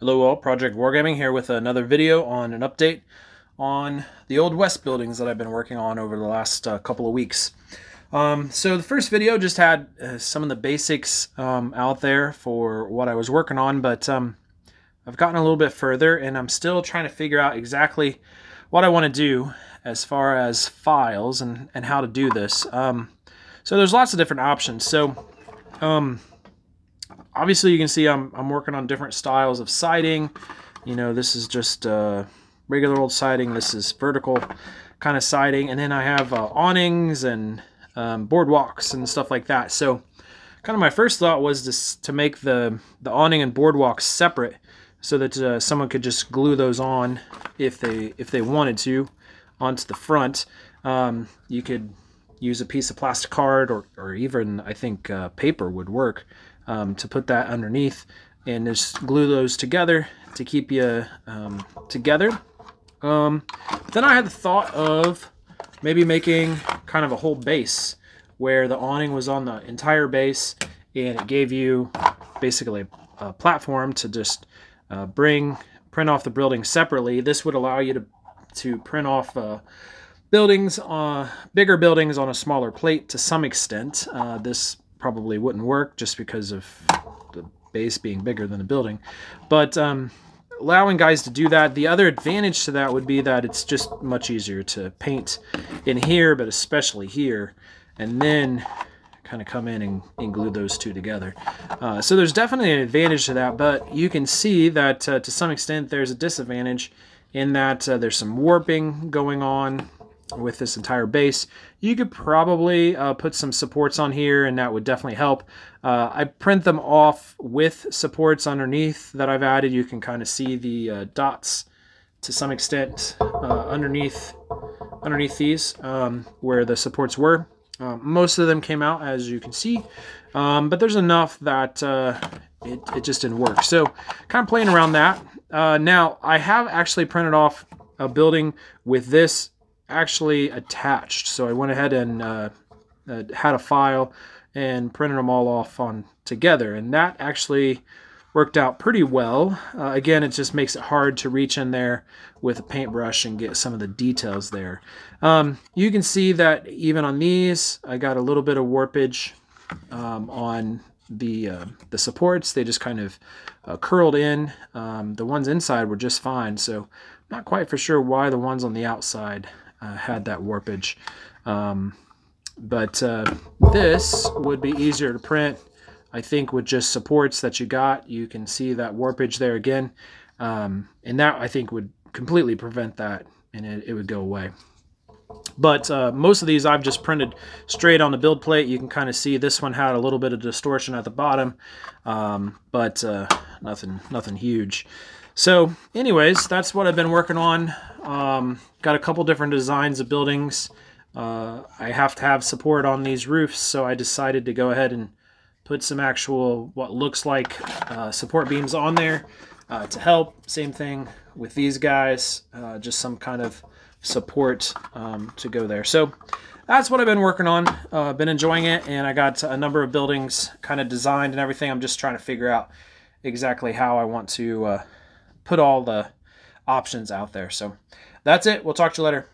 Hello all, Project Wargaming here with another video on an update on the Old West buildings that I've been working on over the last couple of weeks. So the first video just had some of the basics out there for what I was working on, but I've gotten a little bit further and I'm still trying to figure out exactly what I want to do as far as files and how to do this. So there's lots of different options. So obviously you can see I'm working on different styles of siding. You know, this is just regular old siding. This is vertical kind of siding. And then I have awnings and boardwalks and stuff like that. So kind of my first thought was to make the awning and boardwalks separate so that someone could just glue those on if they wanted to onto the front. You could use a piece of plastic card or even I think paper would work to put that underneath and just glue those together to keep you together. Then I had the thought of maybe making kind of a whole base where the awning was on the entire base and it gave you basically a platform to just print off the building separately. This would allow you to print off buildings, bigger buildings on a smaller plate to some extent. This probably wouldn't work just because of the base being bigger than the building, but allowing guys to do that. The other advantage to that would be that it's just much easier to paint in here, but especially here, and then kind of come in and glue those two together. So there's definitely an advantage to that, but you can see that to some extent there's a disadvantage in that there's some warping going on with this entire base. You could probably put some supports on here and that would definitely help. I print them off with supports underneath that I've added. You can kind of see the dots to some extent underneath these where the supports were. Most of them came out, as you can see, but there's enough that it just didn't work. So kind of playing around that. Now I have actually printed off a building with this actually attached, so I went ahead and had a file and printed them all off on together, and that actually worked out pretty well. Again, it just makes it hard to reach in there with a paintbrush and get some of the details there. You can see that even on these I got a little bit of warpage on the supports. They just kind of curled in. The ones inside were just fine, so I'm not quite for sure why the ones on the outside had that warpage. But this would be easier to print, I think, with just supports that you got. You can see that warpage there again, and that I think would completely prevent that, and it would go away. But most of these I've just printed straight on the build plate. You can kind of see this one had a little bit of distortion at the bottom, but nothing huge. So anyways, that's what I've been working on. Got a couple different designs of buildings. I have to have support on these roofs, so I decided to go ahead and put some actual what looks like support beams on there to help. Same thing with these guys, just some kind of support to go there. So that's what I've been working on. Been enjoying it, and I got a number of buildings kind of designed and everything. I'm just trying to figure out exactly how I want to put all the options out there. So that's it. We'll talk to you later.